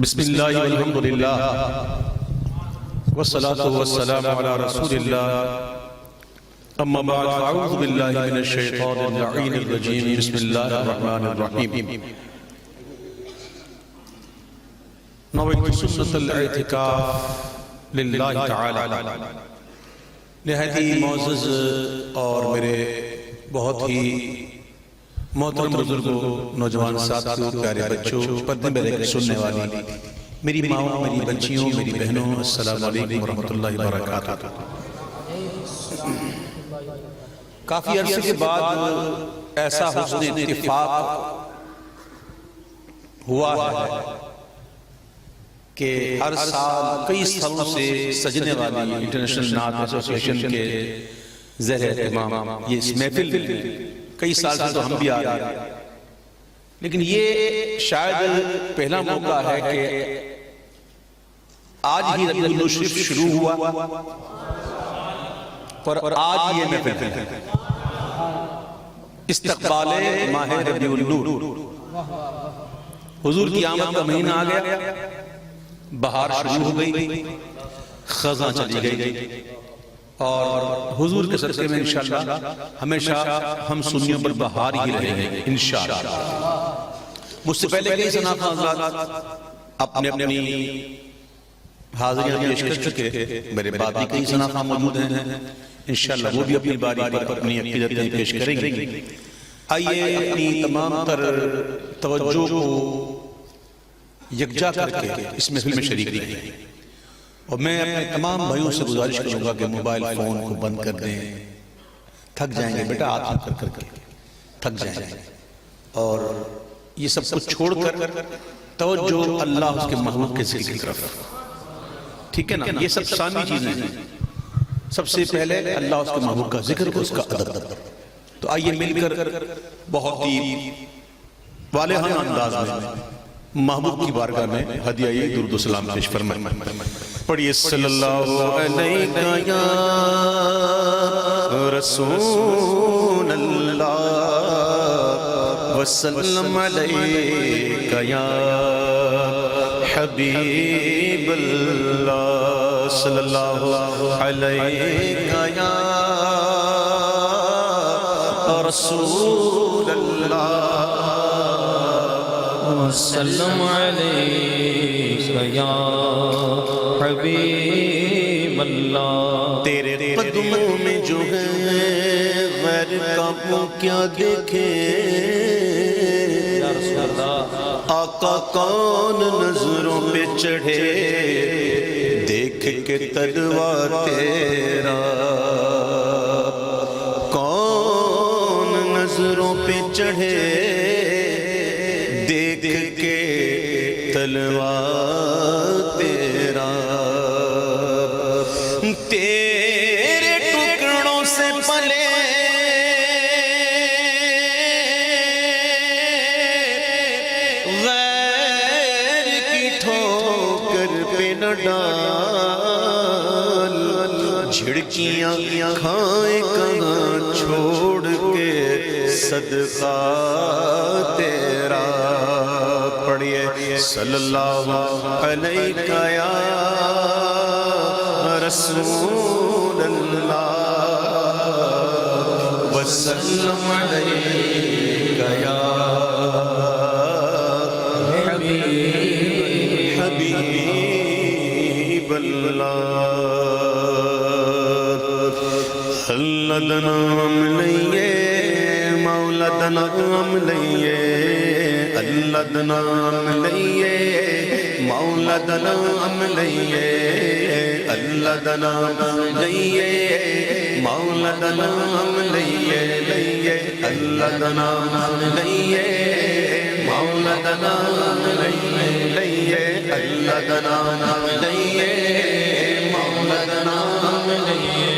بسم اللہ والحمد للہ والصلاة والسلام علی رسول اللہ اما بعد فاعوذ باللہ من الشیطان اللعین الرجیم بسم اللہ الرحمن الرحیم نویت سنت الاعتکاف للہ تعالی نہایت ہی معزز اور میرے بہت ہی محترم بزرگوں، نوجوان ساتھیوں، پیارے بچوں، پردے میں رہ کے سننے والی میری ماں، میری بچیوں، میری بہنوں، السلام علیکم ورحمۃ اللہ وبرکاتہ۔ کافی عرصے کے بعد ایسا حسن اتفاق ہوا ہے کہ ہر سال کئی سالوں سے سجنے والی انٹرنیشنل نعت ایسوسی ایشن کے زیر اہتمام یہ اس محفل کئی سال سے تو ہم بھی آ رہے ہیں، لیکن یہ شاید پہلا موقع ہے کہ آج ہی ربیع النور شریف شروع ہوا اور آج یہ محفل ہے استقبال ماہ ربیع النور۔ حضور کی آمد کا مہینہ آ گیا، بہار شروع ہو گئی، خزاں چلی گئی، اور حضور کے صدقے میں انشاءاللہ ہمیشہ ہم سنیوں پر بہار ہی رہیں گے انشاءاللہ۔ مجھ سے پہلے کئی سنافہ حضرات اپنی حاضریاں پیش کر چکے، میرے بعد بھی کئی سنافہ موجود ہیں، انشاءاللہ وہ بھی اپنی باری پر اپنی عقیدتیں پیش کریں گے۔ آئیے اپنی تمام تر توجہ کو یکجا کر کے اس محفل میں شریک رہیں، اور میں اپنے تمام بھائیوں سے گزارش کروں گا کہ موبائل فون کو بند کر دیں۔ تھک جائیں گے بیٹا، ہاتھ کر کے تھک جائیں گے، اور یہ سب کچھ چھوڑ کر توجہ اللہ اس کے محبوب کے ذکر کی طرف، ٹھیک ہے نا؟ یہ سب ثانی چیزیں ہیں، سب سے پہلے اللہ اس کے محبوب کا ذکر کو، اس کا ادب۔ تو آئیے مل کر بہت ہی والہانہ انداز میں محبوب کی بارگاہ میں ہدیہ درود و سلام پیش فرمائیں۔ پڑھیے صلی اللہ علیہ یا رسول اللہ وسلم علیہ یا حبیب اللہ، صلی اللہ علیہ یا رسول اللہ وسلم علیک یا حبیب اللہ۔ تیرے قدموں میں جو ہے غیر کا وہ کیا دیکھے، آقا کون نظروں پہ چڑھے دیکھ کے تلوار تیرا، کون نظروں پہ چڑھے تلوار تیرا، تیرے ٹکڑوں سے پلے غیر کی ٹھوکر پہ نہ ڈال، جھڑکیاں کھائیں کہاں چھوڑ کے صدقہ تیرا۔ پڑھیے صلی اللہ علیہ یا رسول اللہ وسلم علیہ یا حبیب اللہ۔ اللہ دا نام لئیے، مولا دا نام لئیے، اللہ دا نام لئیے، مولا دا نام لئیے، اللہ دا نام لئیے، مولا دا نام لئیے، اللہ دا نام لئیے، مولا دا نام لئیے، اللہ دا نام لئیے، مولا دا نام لئیے،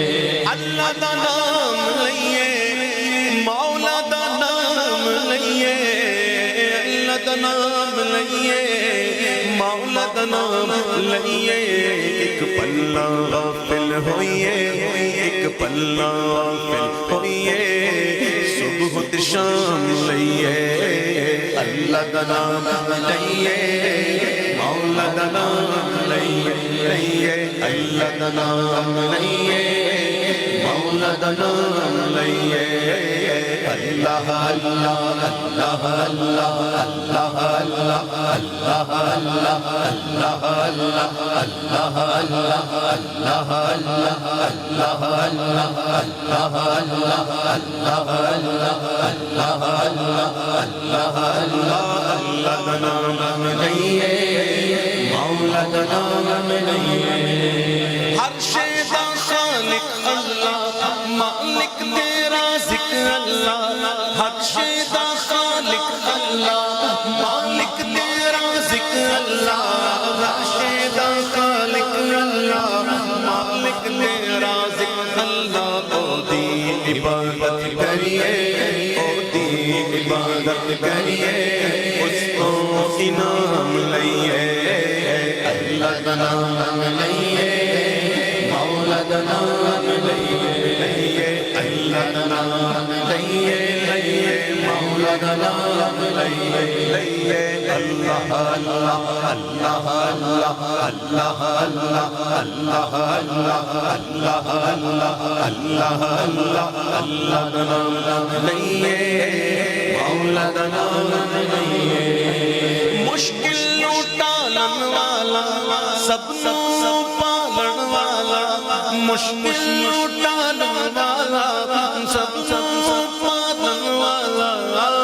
اللہ دا نام لئیے، مولا دا نام لئیے، نام لئیے، مولا دا نام لئیے، ایک پلہ غافل ہوئیے، ایک پلہ غافل ہوئیے، صبح شام لئیے، اللہ دا نام لئیے، مولدنا لئیے مولدنا لئیے مولدنا لئیے اللہ اللہ اللہ اللہ اللہ اللہ اللہ اللہ اللہ اللہ اللہ اللہ اللہ اللہ اللہ مولدنا ہر شے دا خالق اللہ مالک تیرا ذکر اللہ ہر شے دا خالق اللہ مالک تیرا ذکر اللہ ہر شے دا خالق اللہ مالک تیرا ذکر اللہ او دی عبادت کریے او دی عبادت کریے اس کو انعام لئیے اللہ کا نام لئیے مولدنا لئیے اللہ کا نام لئیے مولدنا لئیے اللہ اللہ اللہ اللہ اللہ اللہ اللہ اللہ اللہ اللہ اللہ اللہ کا نام لئیے مولدنا لئیے مشکل ٹالن والا سب پالن والا مشکل ٹالن والا سب پالن والا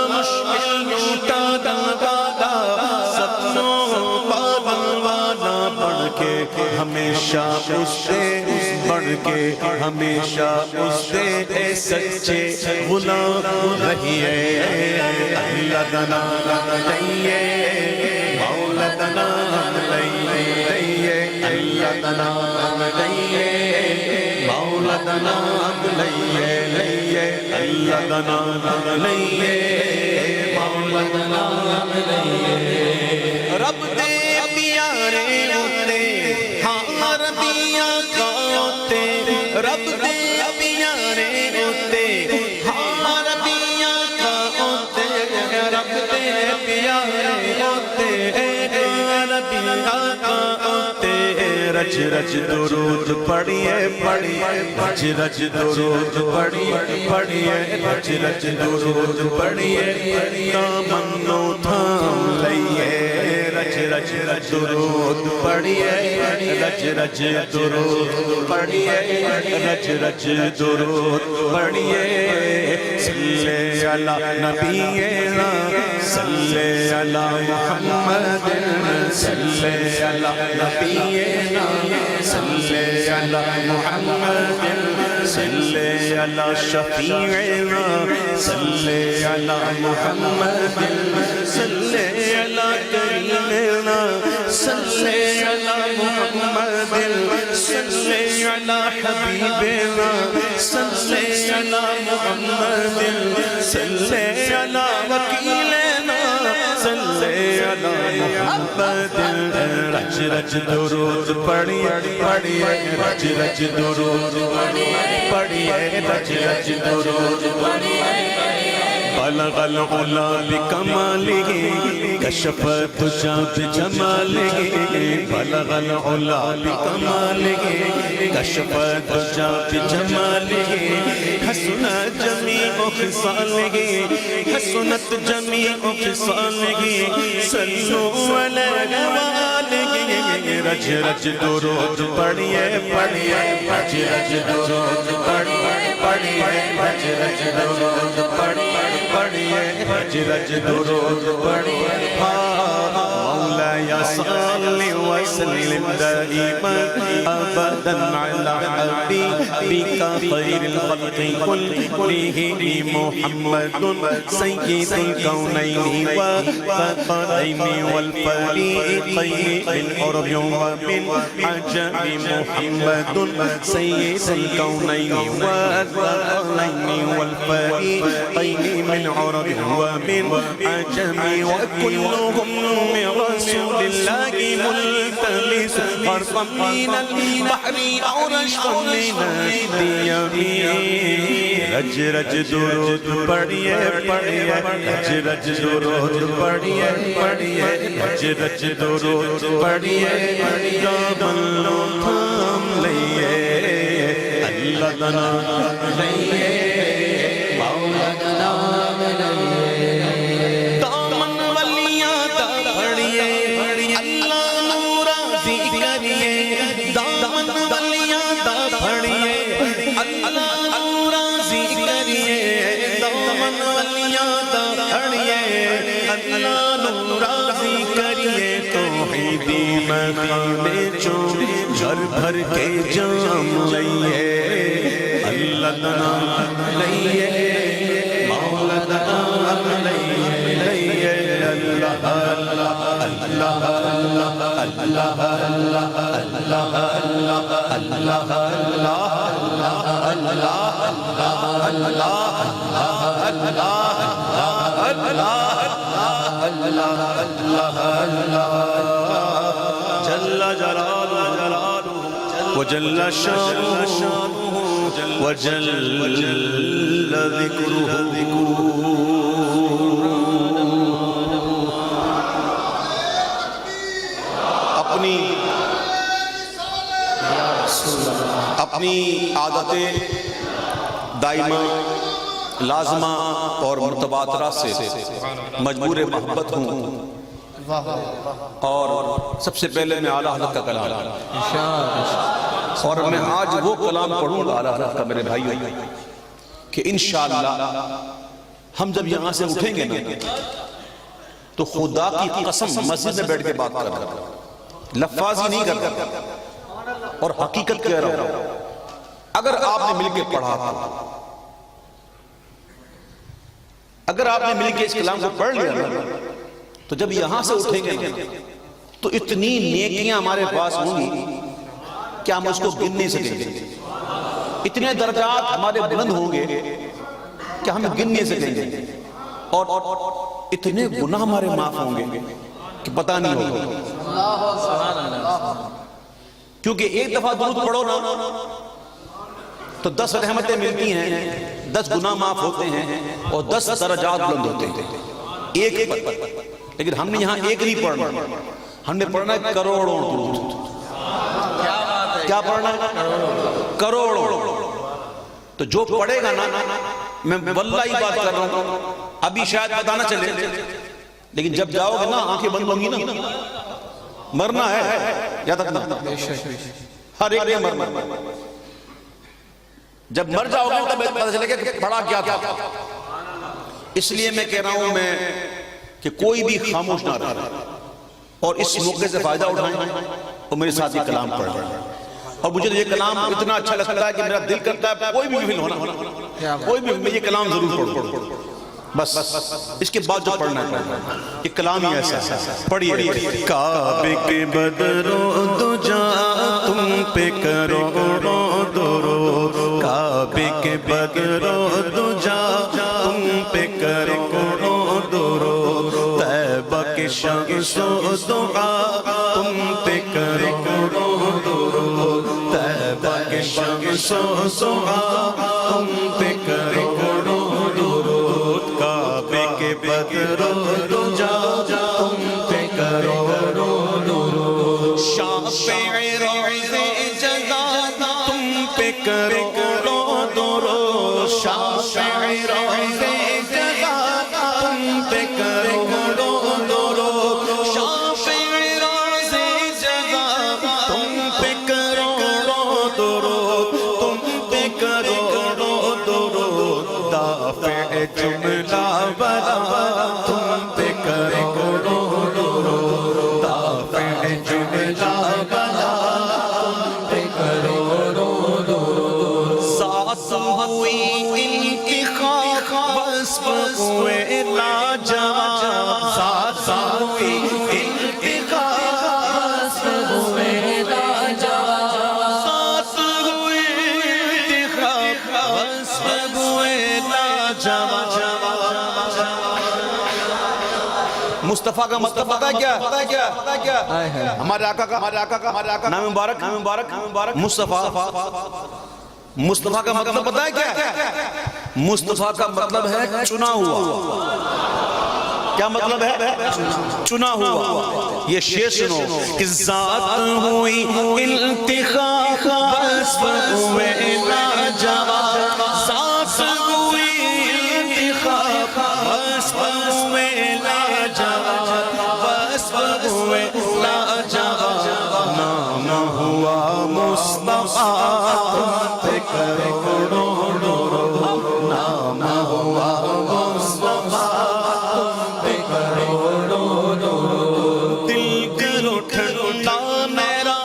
مشکل ٹالن والا سب پالن والا بڑھ کے ہمیشہ اس سے بڑھ کے ہمیشہ اس سے سچے غلام رہیے اللہ کا نام لئیے مولدنا لئیے اللہ کا نام لئیے مولدنا لئیے اللہ کا نام لئیے مولدنا لئیے رب دے پیارے ہوتے ہاں ربیاں کا ہوتے رب دے پیارے ہوتے ہاں ربیاں کا ہوتے رب دے پیارے ہوتے رج رج درود پڑھیے پڑھیے رج رج درود پڑھیے پڑھیے رج رج درود پڑھیے تمنا تھام لئیے رج رج درود پڑھیے رج رج درود پڑھیے رج رج درود پڑھیے صلی علی نبینا صلی علی محمد صلی علی نبینا صلی علی محمد صلی علی شفیعنا صلی علی محمد صلی علی کریمنا صلی علی محمد صلی علی حبیبنا صلی علی محمد صلی علی وکیلنا صلی علی محمد رج رج درود پڑھیے پڑھیے رج رج درود پڑھیے رج رج درود بلغ العلا بکمالہ کشف الدجی بجمالہ بلغ العلا بکمالہ کشف الدجی بجمالہ حسنت جمیع خصالہ حسنت جمیع خصالہ صلوا علیہ وآلہ رج رج درود پڑھیے پڑھیے رج رج درود پڑھیے پڑھیے رج رج درود پڑھیے پڑھیے رج رج درود پڑھیے مولاي صل وسلم دائما ابدا على حبيبك خير الخلق كلهم محمد سيد الكونين والثقلين والفريقين من عرب ومن عجم محمد سيد الكونين والثقلين والفريقين من عرب ومن عجم وكلهم من رسول رسول اللہ ملتمس غرقا من البحر اور اشفا من الدیمین رج رج درود پڑھیے پڑھیے رج رج درود پڑھیے پڑھیے رج رج درود پڑھیے دامن تھام لئیے اللہ دا نام لئیے مولا دا نام لئیے دامن ولیاں دا پڑھیے اللہ نور راضی کریے دامن ولیاں دا پڑھیے اللہ نور راضی کریے دامن ولیاں دا پڑھیے اللہ نور راضی کریے توحیدی مقامے چو جھر بھر کے جام لئیے اللہ دا نام لئیے مولا دا نام لئیے اللہ اللہ اللہ اللہ اللہ اللہ جل جلالہ وجل شانہ وجل ذکرہ اپنی عادت دائمہ لازمہ اور متبادرہ سے مجبور محبت ہوں اور سب سے پہلے میں اعلیٰ حضرت کا کلام اور میں آج وہ کلام پڑھوں گا اعلیٰ حضرت کا میرے بھائیو کہ انشاءاللہ ہم جب یہاں سے اٹھیں گے نا تو خدا کی قسم مسجد میں بیٹھ کے بات کر رہا ہوں لفاظی نہیں کر رہا اور حقیقت کہہ رہا ہوں اگر آپ نے مل کے پڑھا اگر آپ نے مل کے اس کلام کو پڑھ لیا تو جب یہاں سے اٹھیں گے تو اتنی نیکیاں ہمارے پاس ہوں گی کہ ہم اس کو گن نہیں سکیں گے اتنے درجات ہمارے بلند ہوں گے کہ ہم گن نہیں سکیں گے اور اتنے گناہ ہمارے معاف ہوں گے کہ پتہ نہیں ہوگا کیونکہ ایک دفعہ درود پڑھو نا تو 10 رحمتیں ملتی ہیں 10 گناہ معاف ہوتے ہیں اور 10 درجات بلند ہوتے ہیں ایک پر لیکن ہم نے یہاں ایک نہیں پڑھنا ہم نے پڑھنا ہے کروڑوں درود کیا پڑھنا ہے کروڑوں تو جو پڑھے گا نا میں واللہ ہی بات کر رہا ہوں ابھی شاید پتہ نہ چلے لیکن جب جاؤ گے نا آنکھیں بند ہوں گی نا مرنا ہے یاد رکھنا ہر ایک نے مرنا جب مر جاؤ گے تب پتہ چلے گا کہ پڑھا کیا تھا اس لیے میں کہہ رہا ہوں میں کہ کوئی بھی خاموش نہ رہا اور اس موقع سے فائدہ اٹھائیں اور میرے ساتھ یہ کلام پڑھ رہے ہیں اور مجھے یہ کلام اتنا اچھا لگتا ہے کہ میرا دل کرتا ہے کوئی بھی محفل ہونا کوئی بھی میں یہ کلام ضرور پڑھوں بس اس کے بعد جو پڑھنا ہے یہ کلام ہی ایسا ہے پڑھیے کعبے کے بدرو دجا تم پہ کروڑوں درود کعبے کے بدرو دجا تم پہ کروڑوں درود طیبہ کے شمس و دعا تم پہ کروڑوں درود طیبہ کے شمس و دعا تم پہ کروڑوں درود کعبے کے بدرو دجا تم پہ کروڑوں درود شافع روض جزا تم پہ کروڑوں درود شافع روض جزا تم پہ کروڑوں درود شافع روض جزا تم پہ کروڑوں درود تم پہ کروڑوں درود دافع جملہ بلا تم پہ کروڑوں درود دافع جملہ بلا تم پہ کروڑوں درود ساس ہوئی انتخاب وصف ہوئے لاجواب ساس ہوئی انتخاب وصف ہوئے لاجواب ساس ہوئی انتخاب وصف ہوئے لاجواب مصطفیٰ کا مطلب پتہ ہے کیا؟ ہمارے آقا کا نام مبارک مصطفیٰ. مصطفیٰ کا مطلب پتہ ہے کیا؟ مصطفیٰ کا مطلب ہے چنا ہوا. کیا مطلب ہے؟ چنا ہوا. یہ شعر سنو کہ ذات ہوئی انتخاب وصف ہوئے لاجواب. ذات ہوئی انتخاب وصف ہوئے لاجواب. وصف ہوئے لاجواب. نام ہوا مصطفیٰ پہ کروڑوں درود. نام ہوا مصطفیٰ پہ کروڑوں درود. دل کرو ٹھنڈا میرا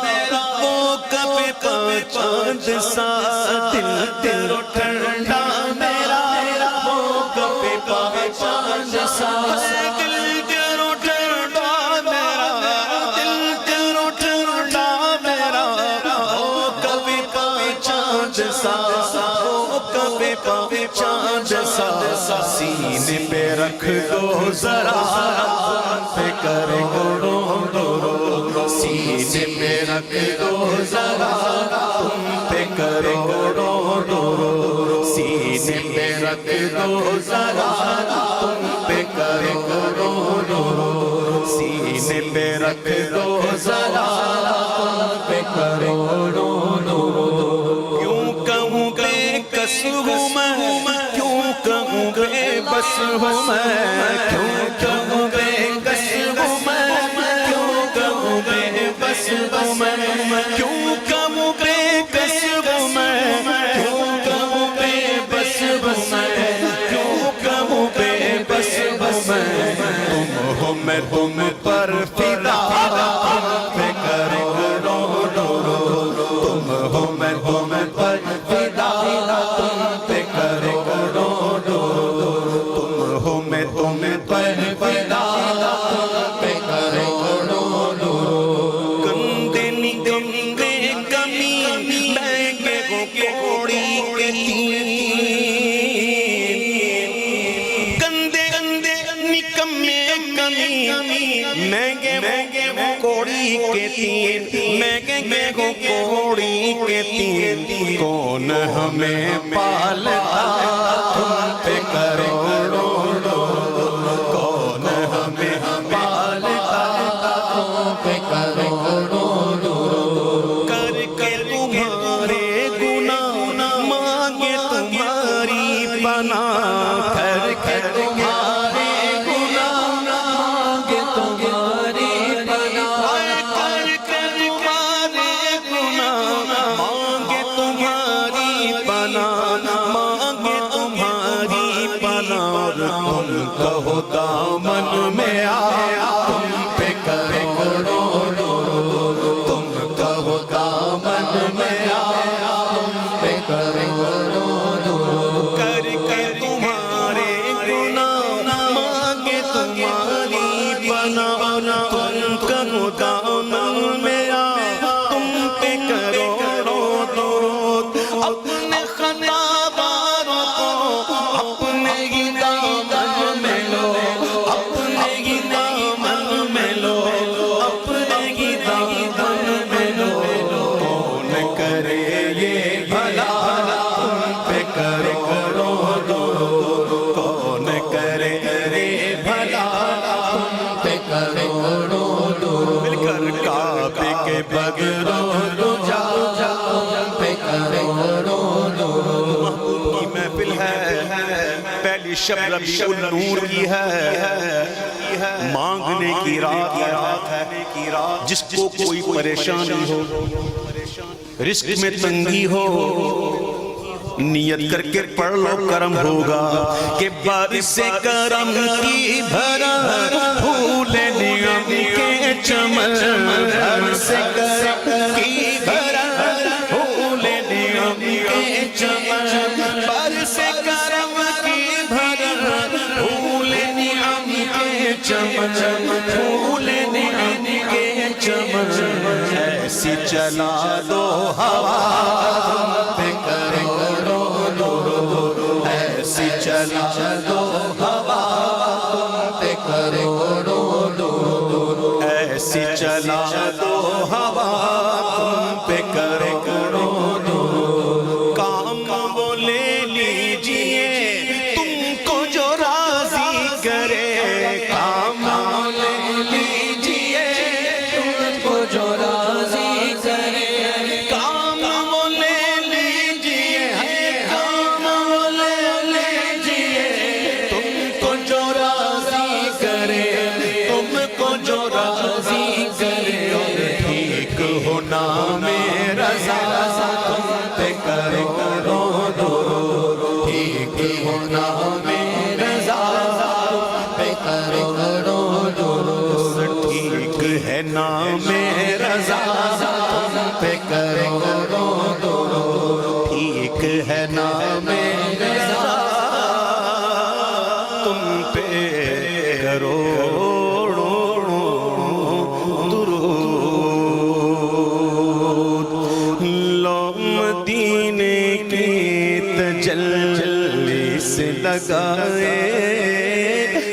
وہ کبھی پہچان سا. دل کرو ٹھنڈا میرا وہ کبھی پہچان سا. دل کرو ٹھنڈا میرا. دل کرو ٹھنڈا میرا وہ کبھی پہچان سا. وہ کبھی پہچان سا. سینے پہ رکھ دو ذرا پہ کروڑوں درود. سینے پہ رکھ دو ذرا تم پہ کروڑوں درود. سینے پہ رکھ دو ذرا تم پہ کروڑوں درود. سینے پہ رکھ دو ذرا تم پہ کروڑوں درود. کیوں کہوں بے کس ہوں میں, کیوں کہوں بے بس ہوں میں, کیوں کہوں بے کس ہوں میں, کیوں کہوں بے بس ہوں میں, کیوں کہوں بے کس ہوں میں, کیوں کہوں بے بس ہوں میں, کیوں کہوں بے بس ہوں میں. تم ہو میں تم پر فدا پہ کروڑوں درود. تم ہو میں تم پر فدا پہ کروڑوں درود. تم ہو میں تم پر فدا پہ کروڑوں درود. گندے نگمے کمی مہنگے کو کوڑی کے تین. گندے نکمے کمی مہنگے کو کوڑی کے تین. مہنگے کو کوڑی کے تین. کون ہمیں پالتا تم پہ کروڑوں درود. کون ہمیں پالتا تم پہ کروڑوں درود. کر کے تمہارے گناہ مانگے تمہاری پناہ. کر کے تمہارے گناہ مانگے تمہاری پناہ. کر کے تمہارے گناہ مانگے تمہاری پناہ. مانگے تمہاری پناہ. تم کہو دامن میں آیا تم پہ کروڑوں درود. تم کہو دامن میں آیا تم پہ کروڑوں درود. کر کے تمہارے گناہ مانگے تمہاری پناہ. تم کہو دامن میں آیا تم پہ کروڑوں درود. اپنے خطاواروں کو اپنے ہی دامن میں لو. اپنے ہی دامن میں لو. اپنے ہی دامن میں لو. کون کرے یہ بھلا تم پہ کروڑوں درود. کون کرے یہ بھلا تم پہ کروڑوں درود. مل کر کعبے کے بغیروں جاؤ تم پہ کروڑوں درود. محبوب کی محفل ہے, پہلی شب ربیع النور کی ہے. مانگنے کی رات ہے, جس کو کوئی پریشانی ہو, رزق میں تنگی ہو, نیت کر کے پڑھ لو کرم ہوگا. کہ بارش کرم کی بھرا پھولے نعم کے چمن. بارش کرم کی بھرا پھولے نعم کے چمن. بارش کرم کی بھرا پھولے نعم کے چمن. پھولے نعم کے چمن. ایسی چلا دو ہوا پہ کروڑوں درود. ایسی چلا دو ہوا پہ کروڑوں ایسی چلا دو ہوا تم پہ کروڑوں دو کام وہ لے لیجئے تم کو جو راضی کرے کام وہ لے لیجئے تم کو جو راضی کرے کام وہ لے لیجئے کام وہ لے لیجئے تم کو جو راضی کرے تم کو جو راضی کرے ٹھیک ہونا میرا رضا تم پہ کروڑوں دو ٹھیک ہونا میرا رضا تم پہ کروڑوں دو ٹھیک ہے نام رضا تم پہ کروڑوں دو ٹھیک ہے نام رضا تم پہ کروڑوں درود لو مدینے کی تجلی سے لگائے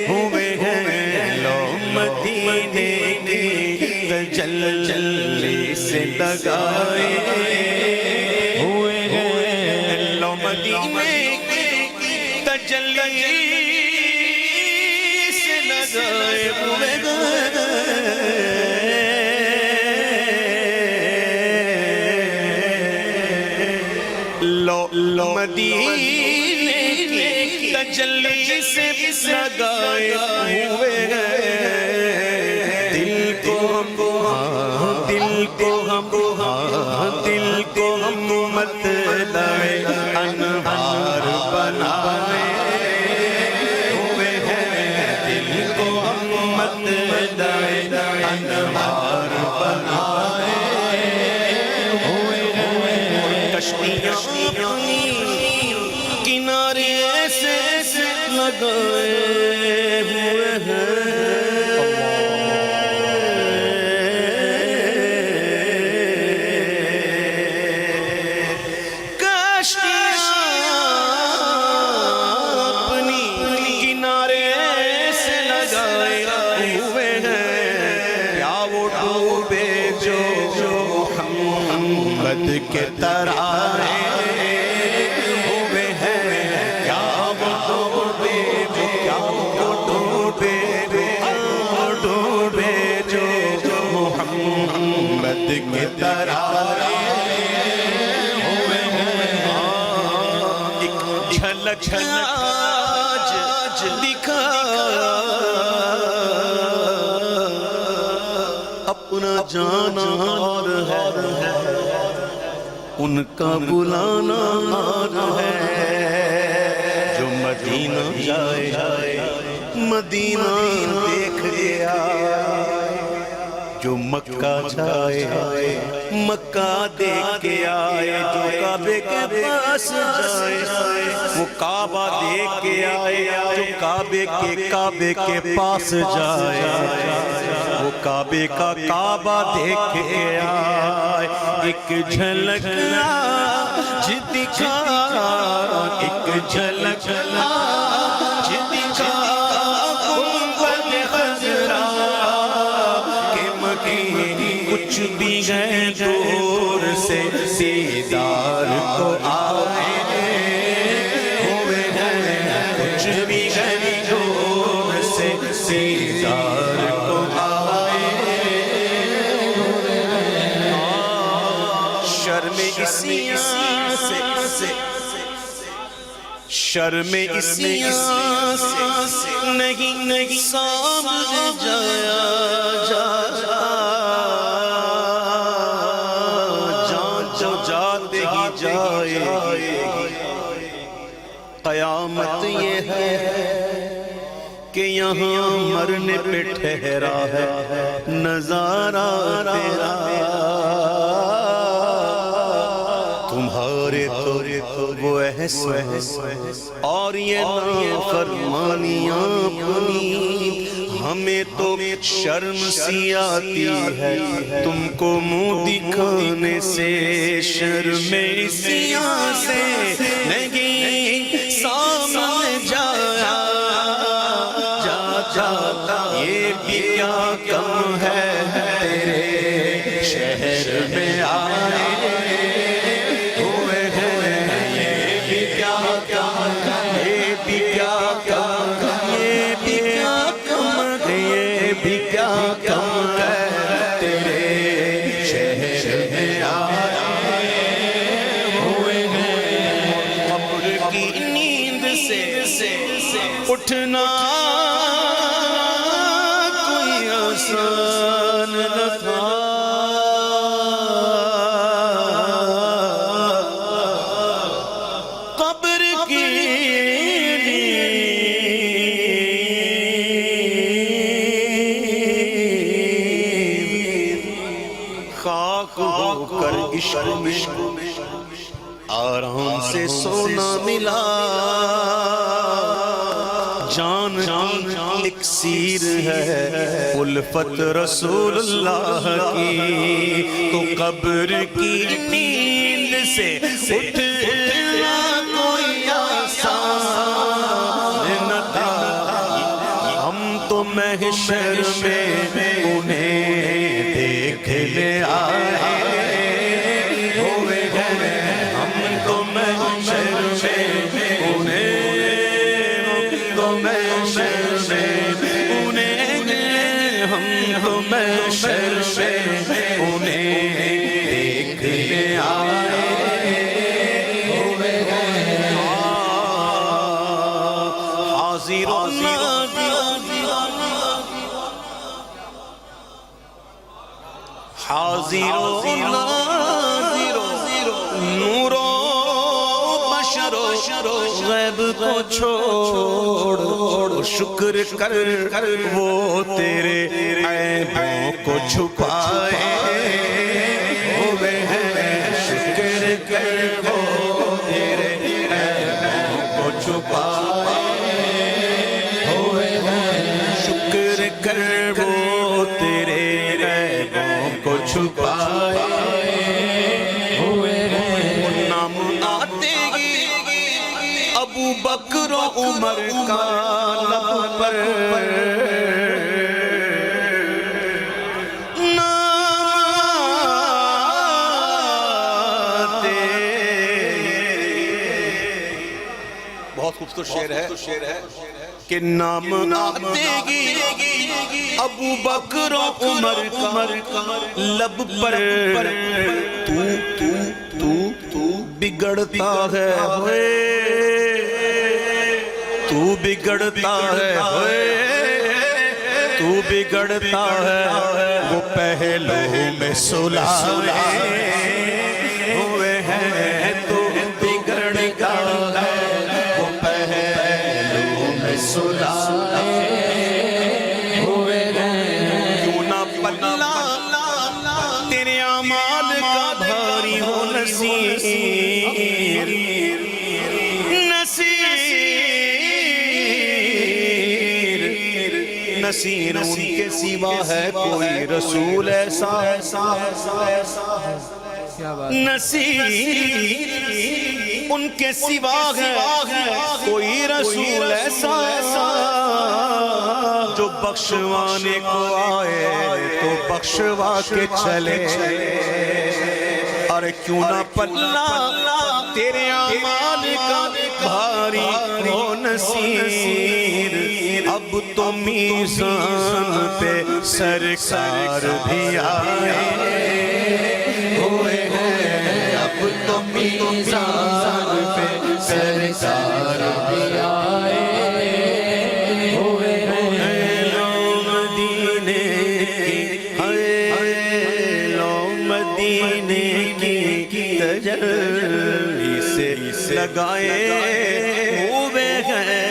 ہوئے ہیں لو مدینے کی تجلی سے لگائے ہوئے ہیں لو مدینے کی تجلی سے لگائے ہوئے لو مدینے کی تجلی سے لگائے ہوئے دل کو ہم مت لائے انوار بنائے ہوئے ہیں دل کو ہم مت لائے انوار بنائے ہوئے ہیں کشتیاں کنارے سے لگائے ہوئے ہیں کشتیاں اپنی کنارے سے لگائے ہوئے ہیں کیا وہ ڈوبے جو محمد کے ترائے محمد کے ترائے ہوئے ہیں ایک جھلک آج دکھا اپنا جانا اور ہے ان کا بلانا اور ہے جو مدینہ جائے مدینہ دیکھ گیا جو مکہ جائے مکہ دیکھ کے آئے جو کعبے کے پاس جائے وہ کعبہ دیکھ کے آئے جو کعبے کے پاس جائے وہ کعبے کا کعبہ دیکھ کے آئے ایک جھلک آج دکھا ایک جھلک آج دکھا گنبد خضرا کچھ بھی ہے دور سے دیدار کو آئے ہوئے ہیں کچھ بھی ہے دور سے دیدار کو آئے ہوئے ہیں شرم اسیاں سے شرم اسیاں سے نہیں سامنے جایا قیامت یہ ہے کہ یہاں مرنے پہ ٹھہرا ہے نظارہ تیرا تمہارے تو وہ احساس اور یہ نافرمانیاں اپنی ہمیں تو شرم سی آتی ہے تم کو منہ دکھانے سے شرم اسیاں سے نہیں سامنے جایا یہ بھی کیا کم ہے تیرے شہر میں آئے ہوئے ہیں، یہ بھی کیا کم، یہ بھی کیا کم، یہ بھی کیا کم، یہ بھی کیا کم ہے تیرے شہر میں آئے ہوئے ہیں۔ قبر کی نیند سے اٹھنا کوئی آسان نہ تھا، قبر کی خاک ہو کر عشق میں آرام سے سونا ملا، جان اکسیر ہے الفت رسول اللہ کی، تو قبر کی نیند سے اٹھنا کوئی آسان نہ تھا، ہم تو محشر میں انہیں دیکھنے آئے ہوئے ہیں، ہم تو محشر میں انہیں، تو محشر میں انہیں، ہم تو محشر میں انہیں دیکھنے آئے ہوئے ہیں، حاضر و حاضر و ناظر، نور و بشر و غیب کو چھوڑ، شکر کر وہ تیرے عیبوں کو چھپائے ہوئے ہیں، شکر کر وہ تیرے عیبوں کو چھپائے ہوئے ہیں، شکر کر وہ تیرے عیبوں کو چھپائے ہوئے ہیں، نام آتے ہی ابو بکر و عمر کا لب پر نام آتے، بہت خوبصورت شعر ہے کہ نام آتے گی ابو بکر و عمر کا لب پر، تو بگڑتا ہے ہوئے، تو بگڑتا ہے ہوئے، تو بگڑتا ہے وہ پہلو میں سلائے ہوئے ہیں، تو بگڑتا ہے وہ پہلو میں سلائے ہوئے ہیں، کیوں نہ پلہ تیرے اعمال کا بھاری ہو نصیر، نصیر ان کے سوا ہے کوئی رسول ایسا، نصیر ان کے سوا ہے کوئی رسول ایسا، جو بخشوانے کو آئے تو بخشوا کے چلے، اور کیوں نہ پلہ تیرے اعمال کا بھاری ہو نصیر، اب تو میزان پہ سرکار بھی آئے ہوئے ہیں، اب تو میزان پہ سرکار بھی آئے ہوئے ہیں، لو مدینے کی، لو مدینے کی تجلی سے لگائے ہوئے ہیں،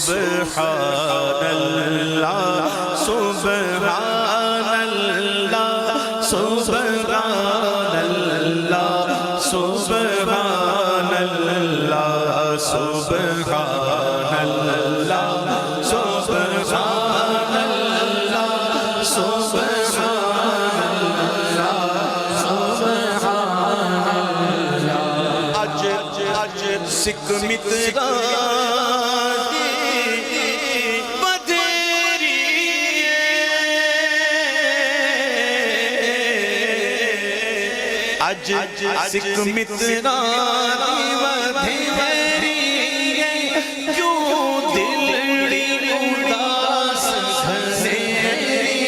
سبحان اللہ سبحان اللہ سبحان اللہ سبحان اللہ سبحان اللہ سبحان اللہ سبحان اللہ سبحان اللہ، اج ذکر سکھ مترانی ودھیری کیوں دلڑی اداس گھنیری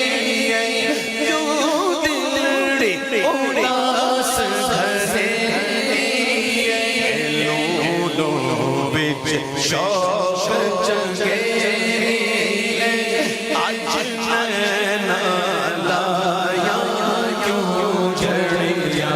کیوں دلڑی اداس گھنیری لولو بچ شوق جگیری آج نینا لایا کیوں جڑیا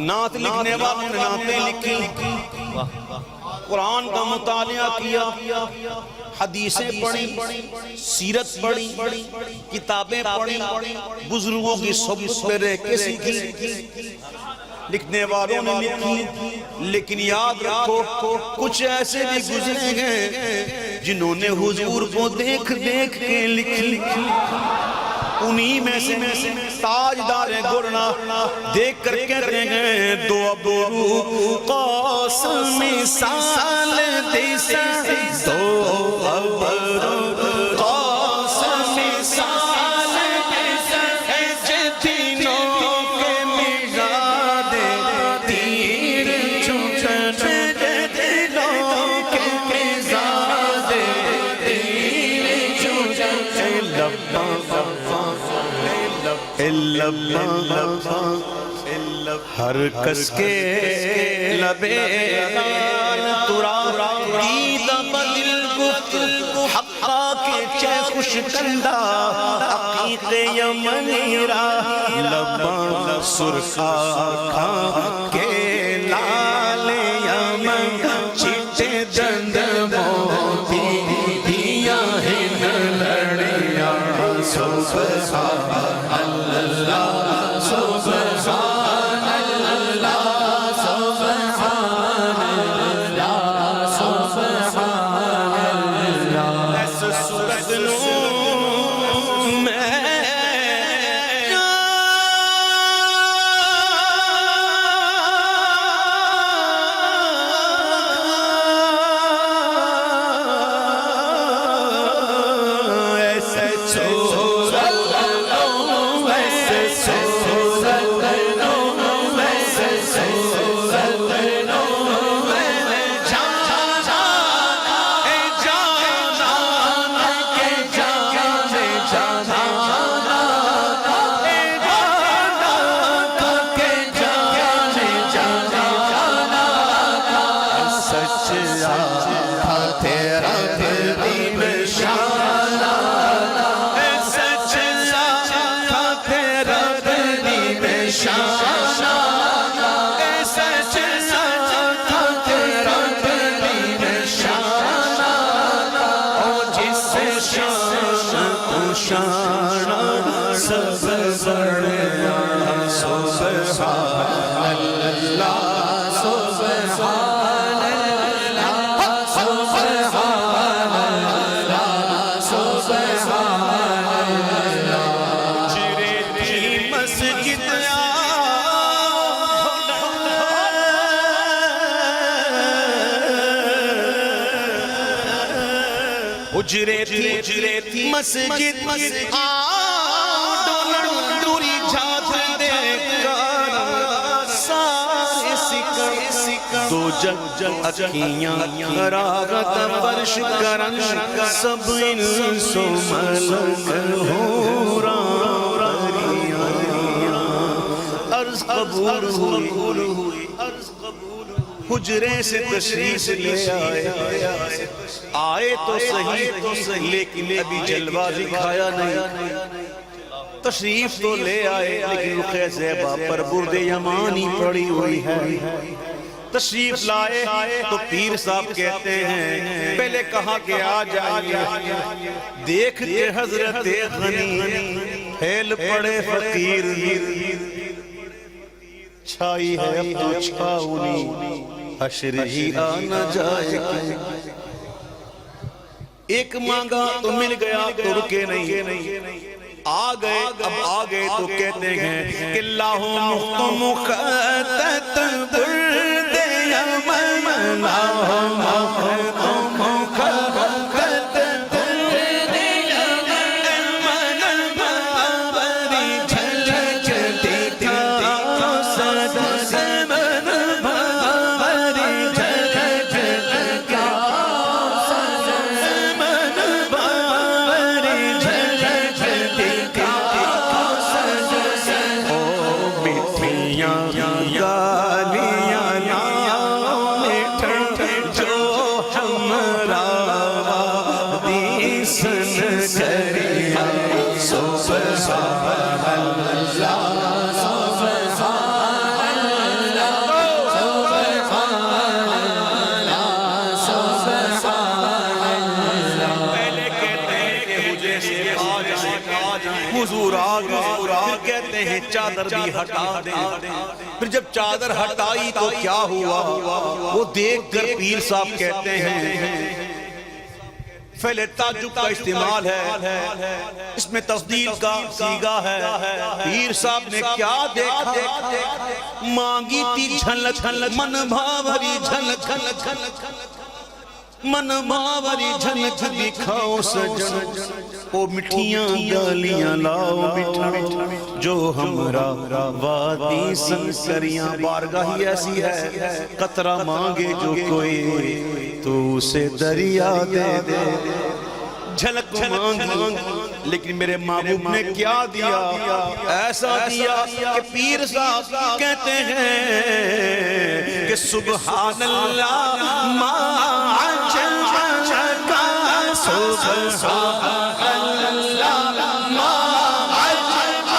نعت لکھنے والوں نے نعتیں لکھی، قرآن کا مطالعہ کیا، حدیثیں پڑھی، سیرت پڑھی، کتابیں پڑھی، بزرگوں کی صحبت میں رہ کے سیکھی۔ لکھنے والوں نے لکھی، لیکن یاد رکھو کچھ ایسے بھی گزرے گئے جنہوں نے حضور کو دیکھ دیکھ کے لکھی۔ انہی میں سے تاجدار گرنا دیکھ کر کہتے ہیں دو ابرو قاسم مثال دیسا، دو ابرو قاسم مثال دیسا، جتنوں کے مجاد تیر چھوٹے، جتنوں کے مجاد تیر چھوٹے، ہر کس کے لبے ترا دید بدل گفت حقا کے چے خوش کندہ عقیق یمنی را لباں سرخا کھا کے لال یمن چٹے دند موتی دیا ہن لڑیا سبحان اللہ سبحان اللہ سبحان اللہ سبحان اللہ۔ ایسے سورج نور میں سبحان حجرے تھی مسجد ڈوری جھات دے کر سارے سکر دو جگ اکھیاں راغت برش کرن سب انس و ملک ہورا عرض قبول ہوئی حجرے سے تشریف لے آئے تو صحیح لیکن ابھی جلوہ دکھایا نہیں تشریف تو لے آئے لیکن رخ زیبا پر برد یمانی پڑی ہوئی ہے تشریف لائے تو پیر صاحب کہتے ہیں پہلے کہا کہ آ جائیے دیکھ کے حضرت غنی پھیل پڑے فقیر چھائی ہے اب تو چھاؤنی حشر ہی آنا جائے ایک مانگا تو مل گیا تو رکے نہیں آگئے تو کہتے ہیں کہ اللہ مخطط برد یمن حضور آگئے کہتے ہیں چادر بھی ہٹا دے پھر جب چادر ہٹائی تو کیا ہوا وہ دیکھ کر پیر صاحب کہتے ہیں فعل تعجب کا استعمال ہے اس میں تفضیل کا صیغہ ہے پیر صاحب نے کیا دیکھا مانگی تھی جھلک من بھاوری جھلک من بھاوری جھلک دکھاؤ سجن او مٹھیاں گالیاں لاؤ بٹھا جو ہمرا وادی سنسریاں بارگاہ ہی ایسی ہے قطرہ مانگے جو کوئی تو اسے دریا دے دے جھلک کو مانگی لیکن میرے محبوب نے کیا دیا ایسا دیا کہ پیر صاحب کہتے ہیں کہ سبحان اللہ ما عجب کا سبحان اللہ ما عجب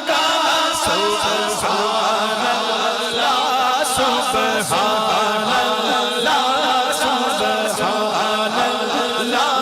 کا سبحان اللہ سبحان اللہ سبحان اللہ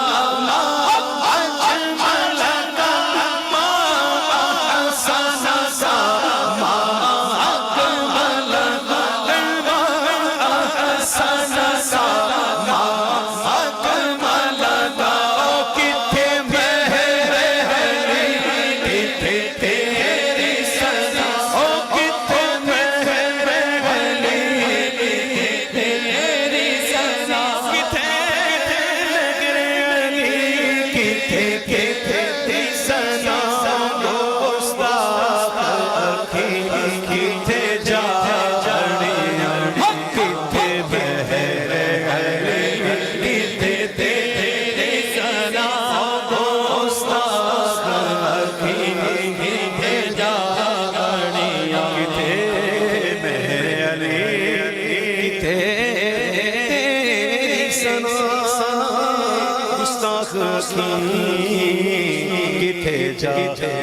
کتے جا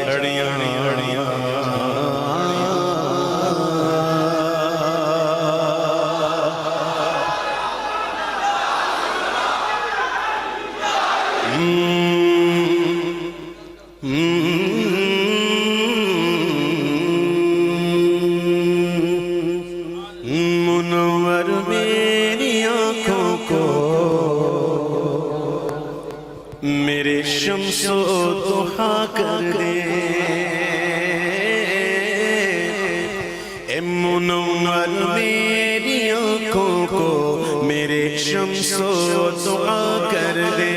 اڑیاں منور میری آنکھوں کو میرے شمس و ضحیٰ کر دے اے منور میری آنکھوں کو میرے شمس و ضحیٰ کر دے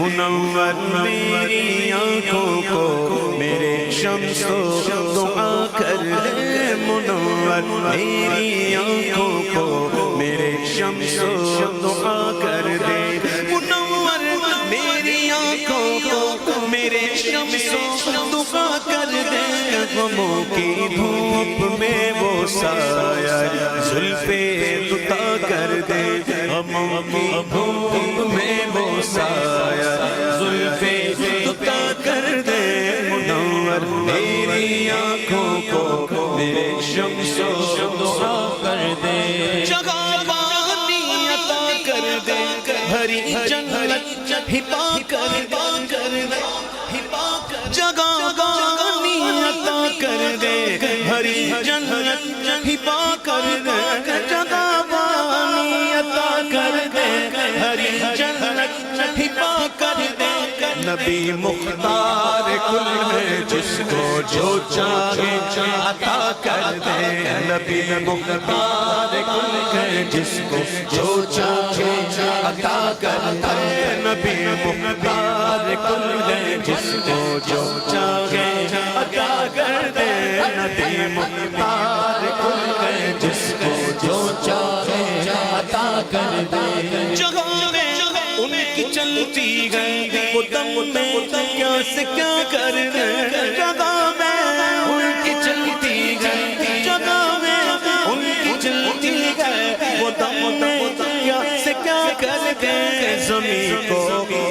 منور میری آنکھوں کو میرے شمس دعا کر دے، منور میری آنکھوں کو میرے شمس دعا کر دے، منور میری آنکھوں کو میرے شمس دعا کر دے، غموں کی دھوپ میں وہ سایہ زلفیں عطا کر دے، غموں کی دھوپ میں وہ سایہ زلفیں عطا کر دے، منور میری آنکھوں کو میرے شمس دعا کر دے، جگہ پانی عطا کر دے، بھری جنت ہبا کر دے، جگہ پانی عطا کر دے، بھری جنت ہبا کر دے، جگہ پانی عطا کر دے، بھری جنت ہبا کر دے، نبی مختار کل ہے جس کو جو چاہے عطا کر دے، نبی مختار کل ہے جس کو جو چاہے عطا کر دے، نبی مختار کل ہے جس کو جو چاہے عطا کر دے، نبی مختار کل ہے جس کو جو چاہے عطا کر دے، جگہ میں ان کی چلتی گئی وہ دم میں کیا سے کیا کر دے، جگہ میں ان کی چلتی گئی، جگہ میں ان کی چلتی گئی وہ دم میں کیا سے کیا کر دے، زمین کو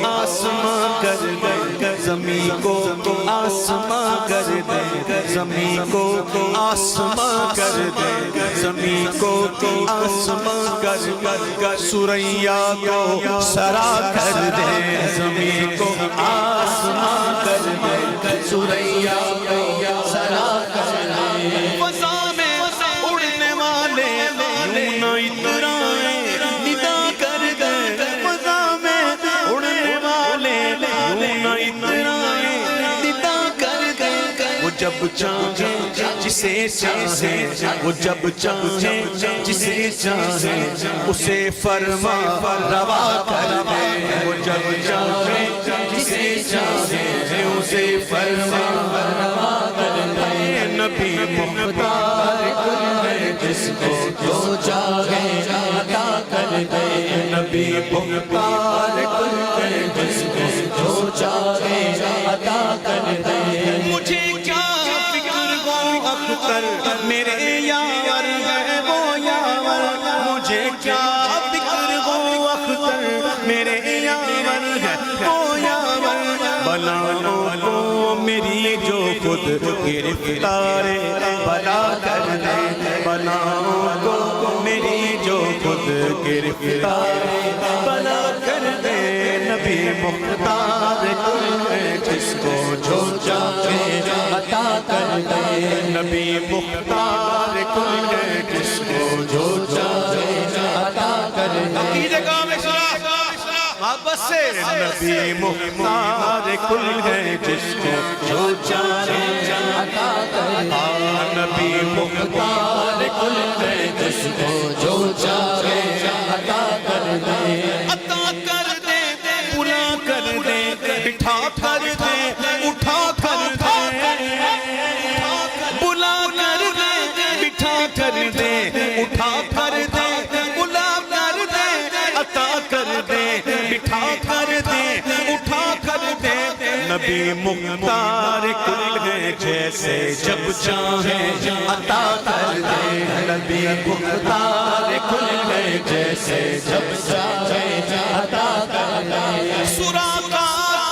آسمان کر دے، زمین کو آسمان کر دے، زمین کو آسمان کر دے، زمین کو آسمان کر سوریا کو سرا کر دے، زمین کو آسمان کر دے، سوریا کو سرا کر دے، فضا میں اڑنے والے یوں نہ اترائیں ندا کر دے، فضا میں اڑنے والے یوں نہ اترائیں ندا کر دے، وہ جب چاہے جسے چاہے، وہ جب چاہے جسے چاہے اسے فرما روا کر دے، وہ جب چاہے جسے چاہے اسے فرما روا کر دے، نبی مختار کل ہے جس کو جو چاہے عطا کر دے، نبی مختار کل ہے جس کو جو چاہے عطا کر دے، مجھے کیا فکر ہو اختر میرے یار ہے وہ یار، مجھے کیا فکر ہو اختر میرے یار ہے وہ یار، بلاؤں کو میری جو خود گرفتار بلا کر دے، بلاؤں کو میری جو خود گرفتار بلا کر دے، نبی مختار کل ہے جس کو جو چاہے عطا کر دے، نبی مختار کل ہے جس کو جو چاہے عطا کر دے، محبت سے نبی مختار کل ہے جس کو جو چاہے عطا کر دے، نبی مختار کل ہے جس کو جو چاہے عطا کر دے، عطا کر دے، بلا کر دے، بٹھا کر دے، اٹھا کر دے، بلا کر دے، بٹھا کر دے، اٹھا کر دے، بلا کر دے، عطا کر دے، بٹھا کر دے، اٹھا کر دے، نبی مختار کل ہے جیسے جب چاہے عطا کر دے، نبی مختار کل ہے جیسے جب چاہے عطا کر دے، سراقہ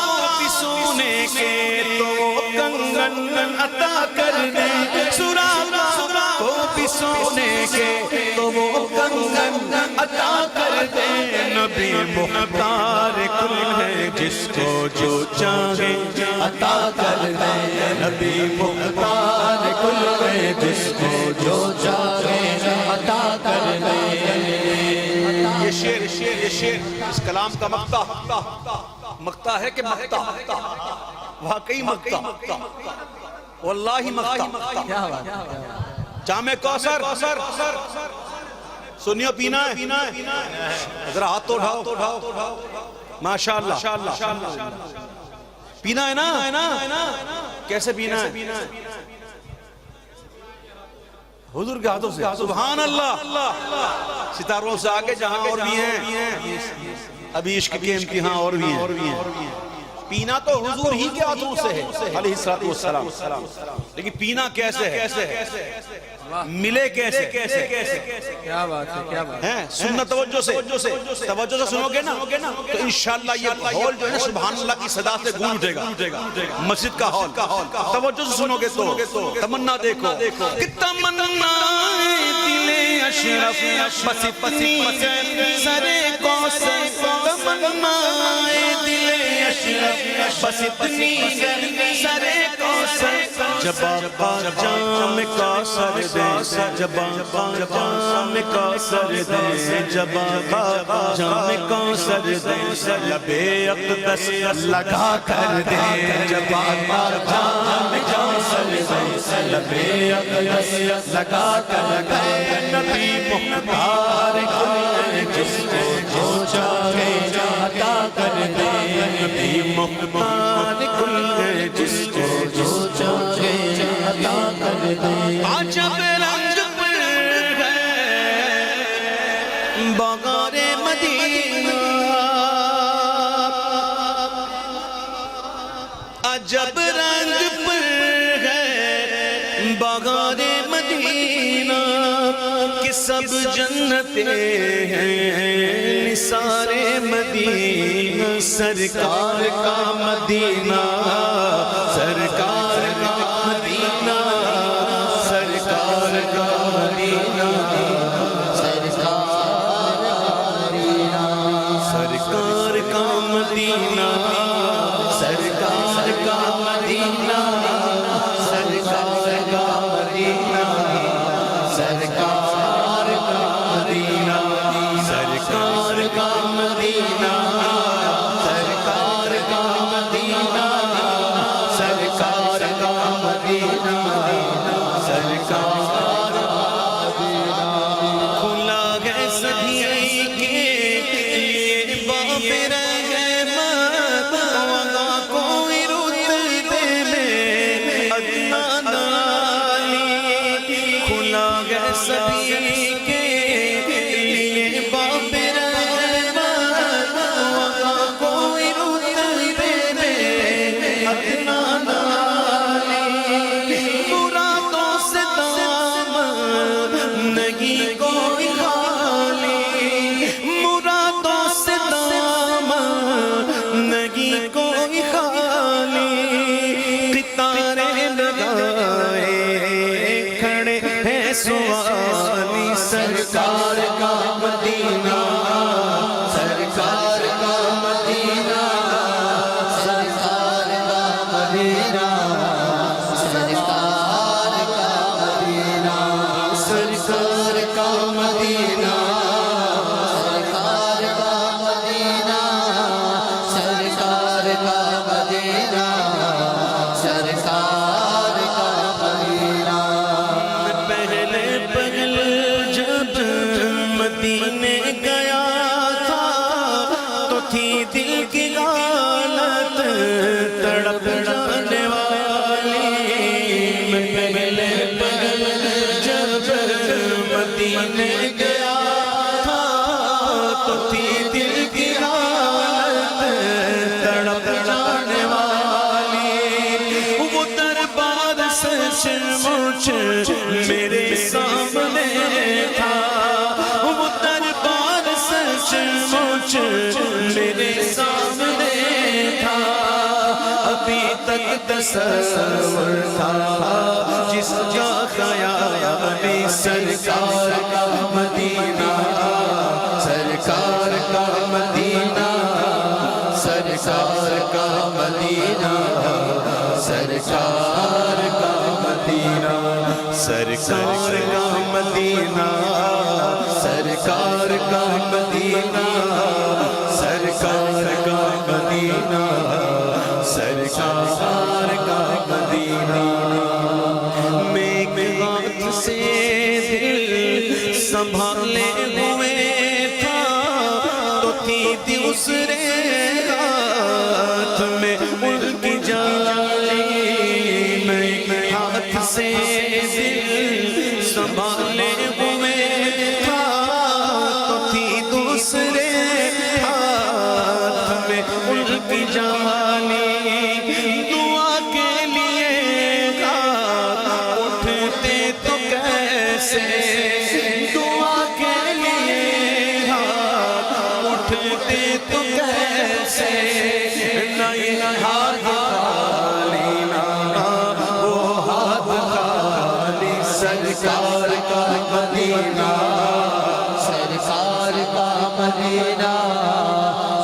کو بھی سونے کے تو کنگن عطا کر دے، سراقہ کو بھی سونے کے تو وہ کنگن عطا کر دے، نبی مختار کل ہے جس کو جو چاہے عطا کر دے، نبی مختار کل ہے جس کو جو چاہے عطا کر دے، یہ شعر اس کلام کا مقطع ہے کہ مقطع واقعی مقطع واللہ مقطع، جامع کوثر سنیو پینا ہے، ذرا ہاتھ تو اٹھاؤ، ماشاءاللہ پینا ہے نا کیسے پینا ہے حضور کے ہاتھوں سے سبحان اللہ ستاروں سے آگے جہاں اور بھی ہیں ابھی عشق کے امتحان اور بھی ہیں پینا تو حضور ہی کے ہاتھوں سے ہے علیہ السلام لیکن پینا کیسے ہے ملے کیسے کیا بات ہے سننا توجہ سے سنو گے نا تو انشاءاللہ یہ ہال جو ہے نا سبحان اللہ کی صدا سے گونج اٹھے گا مسجد کا ہال توجہ سے سنو گے تو تمنا دیکھو کہ تمنا دل اشرف بس اتنی سر کوثر تمنا دل اشرف بس اتنی سر کوثر جب آقا جام کوثر دے جب آقا جام کوثر دے جب آقا جام کوثر دے لبے اقدس لگا کر دے جب آقا جام کوثر دے لبے اقدس لگا کر دے نبی مختار کل جس کو جو چاہے عطا کر دے نبی مختار کل جس کو جو چاہے عطا کر دے عجب رنگ پر ہے بغار مدینہ عجب رنگ پر ہے بغار مدینہ کہ سب جنتیں ہیں نثار مدینہ سرکار کا مدینہ سرکار کا مدینہ سرکار کا مدینہ سرکار کا مدینہ سرکار کا مدینہ سرکار کا مدینہ سرکار کا مدینہ سرکار کا مدینہ سرکار کا مدینہ سرکار کا مدینہ سرکار کھلا ہے سبھی کے لیے باب رحمت وہاں کوئی رتبے میں ادنا نالی کھلا ہے سبھی کے لیے باب رحمت وہاں کوئی رتبے میں ادنا مرادوں سے دامن نہیں کوئی خالی مرادوں سے دامن نہیں کوئی خالی ستارے لگائے کھڑے ہیں سوالی سرکار کا مدینہ سرکار کا مدینہ سرکار کا مدینہ سرکار کا مدینہ سرکار کا مدینہ سرکار کا مدینہ سرکار کا مدینہ سرکار کا مدینہ پہلے جب مدینے گیا تھا تو تھی دل کی حالت تڑپ جانے والی پہلے جب مدینے گیا تھا تو تھی دل کی حالت تڑپ جانے والی وہ دربار سچ مچ میرے سامنے تھا وہ دربار سچ مچ میرے سامنے تھا ابھی تک تصور تھا جس کا خیال سرکار کا مدینہ سرکار کا مدینہ سرکار کا مدینہ سرکار کا مدینہ سرکار کا مدینہ سرکار کا مدینہ سرکار کا مدینہ سرکار کا مدینہ میں ہاتھ سے دل سنبھالے ہوئے تھا تو تھی دوسرے ہوتے تو کیسے نئے ہاتھ خالی نہ وہ ہاتھ خالی سرکار کا مدینہ سرکار کا مدینہ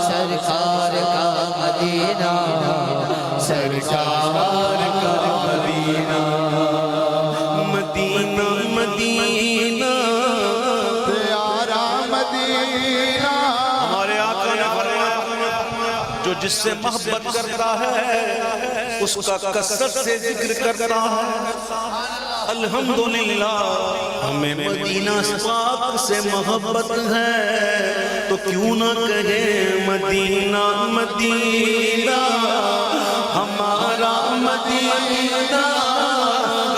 سرکار کا مدینہ سرکار کا مدینہ مدینہ مدینہ پیارا مدینہ ہمارے آقا نے فرمایا جو جس سے محبت کرتا ہے اس کا کثرت سے ذکر کرتا ہے الحمدللہ ہمیں مدینہ پاک سے محبت ہے تو کیوں نہ کہے مدینہ مدینہ ہمارا مدینہ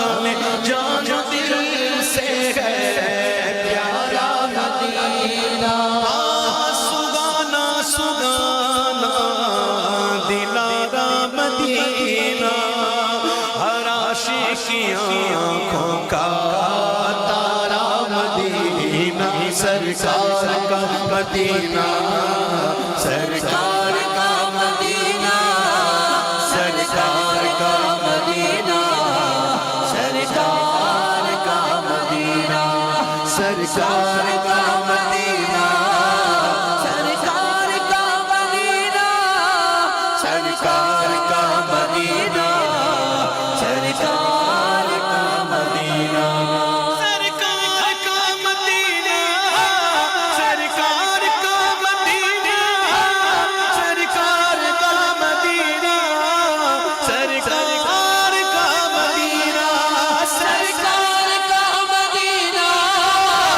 ہمیں جان دل سے ہے پیارا مدینہ سگانا سگانا دلارا مدینہ ہر عاشق کی آنکھوں کا تارا مدینہ سرکار کا مدینہ سرکار کا مدینہ سرکار کا مدینہ سرکار کا مدینہ سرکار کا مدینہ سرکار کا مدینہ سرکار کا مدینہ سرکار کا مدینہ سرکار کا مدینہ سرکار کا مدینہ سرکار کا مدینہ سرکار کا مدینہ سرکار کا مدینہ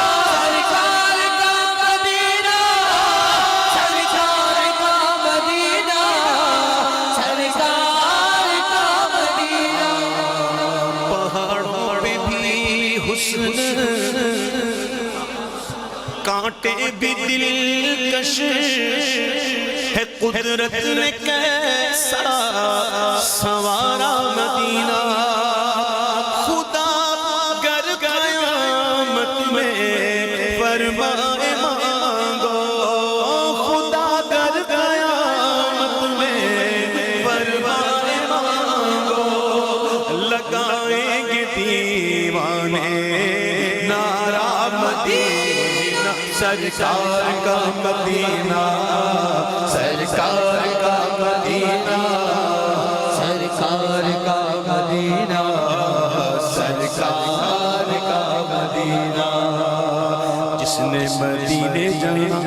سرکار کا مدینہ سرکار کا مدینہ سرکار کا مدینہ پہاڑوں پہ بھی حسن کانٹے بھی دلکش ہے قدرت نے کیسا سوارا مدینہ خدا گر قیامت میں فرمائے مانگو خدا گر قیامت میں فرمائے مانگو لگائیں گے دیوانے نعرہ مدینہ سرکار کا مدینہ سرکار کا مدینہ سرکار کا مدینہ سرکار کا مدینہ جس نے مدینے جانا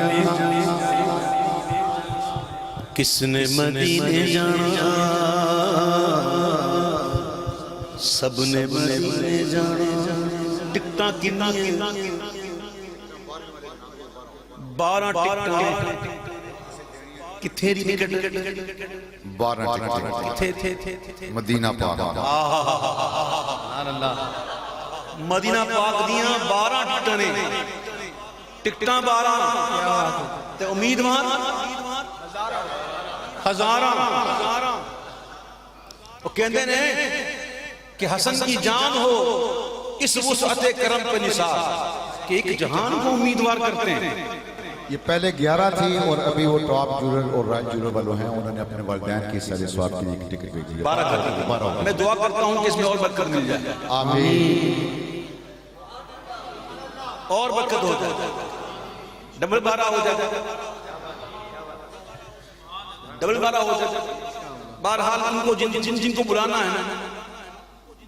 کس نے مدینے جانا سب نے مدینے جانا ٹکٹاں کتنا 12 ٹکٹاں کتھے دی ٹکٹ 12 کتھے تھے مدینہ پاک مدینہ پاک دیاں 12 ٹکٹاں نے ٹکٹاں 12 تے امیدوار ہزاراں وہ کہندے نے کہ حسن کی جان ہو اس وسعت کرم پہ نثار کہ ایک جہان کو امیدوار کرتے ہیں یہ پہلے 11 تھی اور ابھی وہ ٹاپ جورل اور رائٹ جورل والوں ہیں انہوں نے اپنے والدین کی سر سواب کے لیے ایک ٹکٹ بھیجی ہے 12 کر دی میں دعا کرتا ہوں کہ اس میں اور برکت مل جائے آمین اور برکت ہو جائے ڈبل 12 ہو جائے ڈبل 12 ہو جائے بہرحال ان کو جن کو بلانا ہے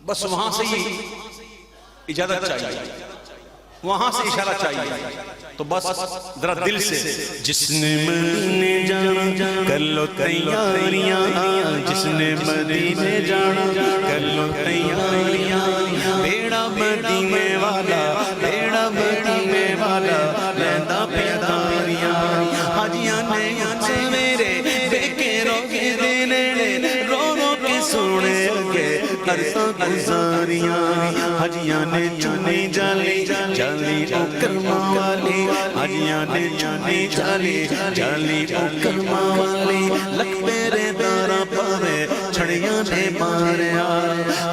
بس وہاں سے ہی اجازت چاہیے وہاں سے اشارہ چاہیے تو بس ذرا دل سے جس نے مدینے جانا کر لو تیاریاں جس نے مدینے جانا کر لو تیاریاں بیڑا مدینے والا بیڑا مدینے والا لیندہ پیداریاں حاجیاں نے سویرے بے کے روکے دینے رو رو کے سونے لگے عرصہ گزاریاں حاجیاں نے چنی جالی جالی او کرما والی حاجیاں نے چنی جالی جالی او کرما والی لکھ میرے دارا پاوے چھڑیاں نے مارے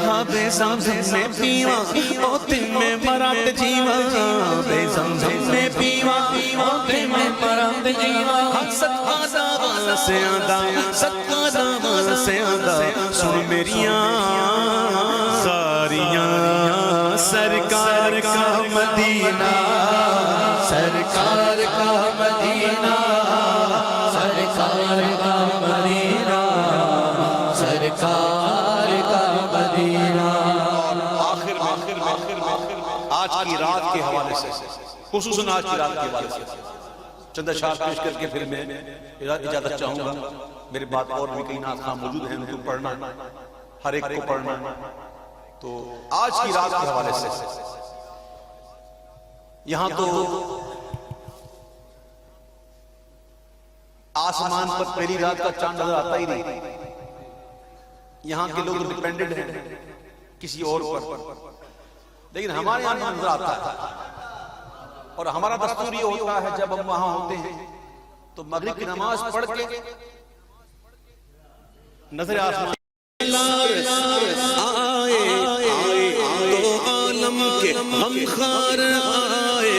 آبے زمزم میں پیوا اوتے میں مرات جیوا آبے زمزم میں پیوا اوتے میں مرات ہر صدقہ داواں سے آندا صدقہ داواں سے آندا سن میریاں ساریاں سرکار کا مدینہ سرکار کا مدینہ سرکار کا مدینہ سرکار کا مدینہ آخر میں آج کی رات کے حوالے سے خصوصاً آج کی رات کے حوالے سے چند اشعار پیش کر کے پھر میں اجازت چاہوں گا. میرے بعد اور بھی کئی نعت خواہ موجود ہیں ان کو پڑھنا ہر ایک کو پڑھنا. تو آج کی رات کے حوالے سے یہاں تو آسمان پر پہلی رات کا چاند نظر آتا ہی نہیں. یہاں کے لوگ ڈیپینڈنٹ ہیں کسی اور پر، لیکن ہمارے یہاں نظر آتا ہے. اور ہمارا دستور یہ ہوتا ہے جب ہم وہاں ہوتے ہیں تو مغرب کی نماز پڑھ کے نظر آسمان تو عالم کے غمخوار آئے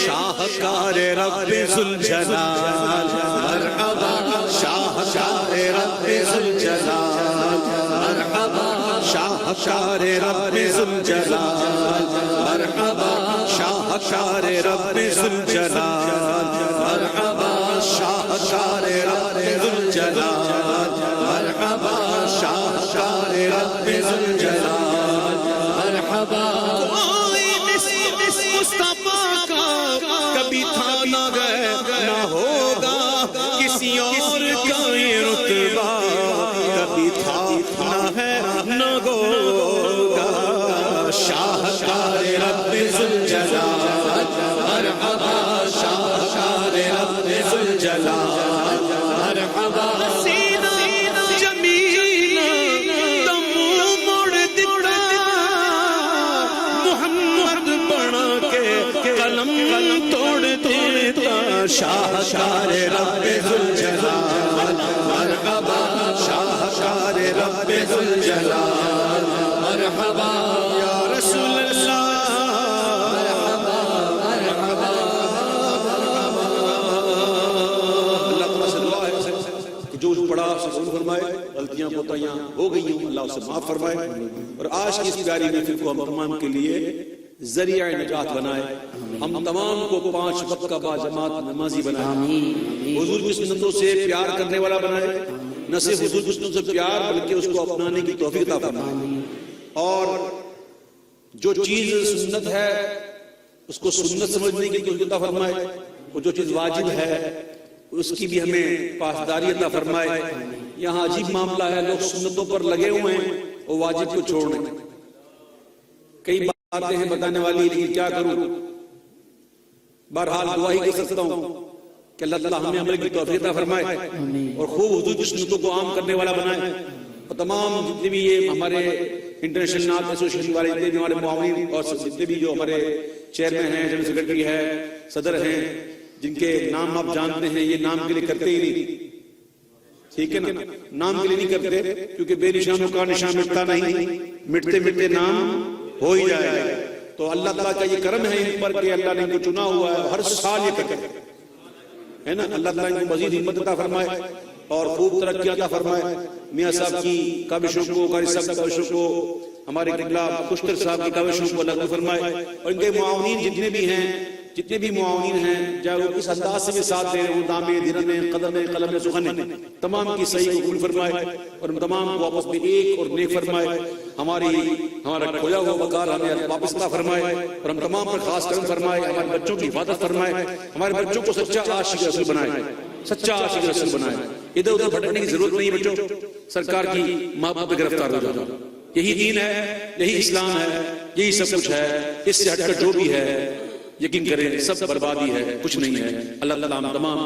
شاہکار رب ذوالجلال مرحبا شاہکار رب ذوالجلال مرحبا شاہکار رب ذوالجلال مرحبا شاہکار رب ذوالجلال مرحبا شاہکار رب ذوالجلال مرحبا شاہکار رب ذوالجلال مرحبا. مصطفیٰ کا کبھی تھا نہ گئے نہ ہوگا کسی اور کا یہ رتبہ کبھی تھا نہ ہے نہ ہوگا. شاہکار رب ذوالجلال مرحبا شاہکار رب ذوالجلال مرحبا. قلم توڑ دیتا شاہکار رب ذوالجلال مرحبا شاہکار رب ذوالجلال مرحبا یا رسول اللہ مرحبا اللہ تعالیٰ سے دعا ہے کہ جو پڑھا اسے قبول فرمائے، غلطیاں کوتاہیاں ہو گئی ہوں اللہ اسے معاف فرمائے، اور آج کی اس پیاری محفل کو ہم تمام کے لیے ذریعہ نجات بنائے. ہم تمام کو 5 وقت کا باجماعت نمازی بنائے، حضور کی سنتوں سے پیار کرنے والا بنائے، نہ صرف حضور کی سنتوں سے پیار بلکہ اس کو اپنانے کی توفیق عطا فرمائے. اور جو چیز سنت ہے اس کو سنت سمجھنے کی توفیق عطا فرمائے، اور جو چیز واجب ہے اس کی بھی ہمیں پاسداری عطا فرمائے. یہاں عجیب معاملہ ہے، لوگ سنتوں پر لگے ہوئے ہیں اور واجب کو چھوڑ رہے ہیں. کئی باتیں ہیں بتانے والی، لیکن کیا کروں، بہرحال دعا ہی کر سکتا ہوں کہ اللہ تعالیٰ ہمیں عمل کی توفیق عطا فرمائے اور خوب حضور کی سنتوں کو عام کرنے والا بنائے. اور تمام جتنے بھی یہ ہمارے انٹرنیشنل نعت ایسوسیشن والے، جتنے بھی ہمارے معاونین اور جتنے بھی جو ہمارے چیئرمین ہیں، جنرل سیکرٹری ہے، صدر ہیں، جن کے نام آپ جانتے ہیں، یہ نام کے لیے کرتے ہی نہیں، ٹھیک ہے نا، نام کے لیے نہیں کرتے کیونکہ بے نشانوں کا نشان مٹتا نہیں، مٹتے مٹتے نام ہو ہی جائے گا. تو اللہ تعالیٰ کا یہ کرم ہے ان پر کہ اللہ نے ان کو چنا ہوا ہے، ہر سال یہ کرتے ہے نا. اللہ تعالیٰ ان کو مزید ہمت عطا فرمائے اور خوب ترقی عطا فرمائے. میاں صاحب کی کاوشوں کو، قاری صاحب کی کاوشوں کو، ہمارے قبلہ کشتر صاحب کی کاوشوں کو اللہ فرمائے، اور ان کے معاونین جتنے بھی ہیں، جتنے بھی معاونین ہیں، چاہے وہ کس انداز سے بھی ساتھ دے رہے ہوں، دامے دھرمے قدمے قلم سخن، تمام کی صحیح قبول فرمائے اور ہم تمام کو آپس میں ایک اور نیک فرمائے. ہمارا کھویا ہوا وقار ہمیں واپس عطا فرمائے اور ہم تمام پر خاص کرم فرمائے. ہمارے بچوں کی حفاظت فرمائے، ہمارے بچوں کو سچا عاشق رسول بنائے، سچا عاشق رسول بنائے. ادھر ادھر بھٹکنے کی ضرورت نہیں بچوں، سرکار کی محبت پہ گرفتار ہو جانا. یہی دین ہے، یہی اسلام ہے، یہی سب کچھ ہے. اس سے ہٹ کر جو بھی ہے یقین کریں سب بربادی ہے، کچھ نہیں ہے. اللہ تعالیٰ ہم تمام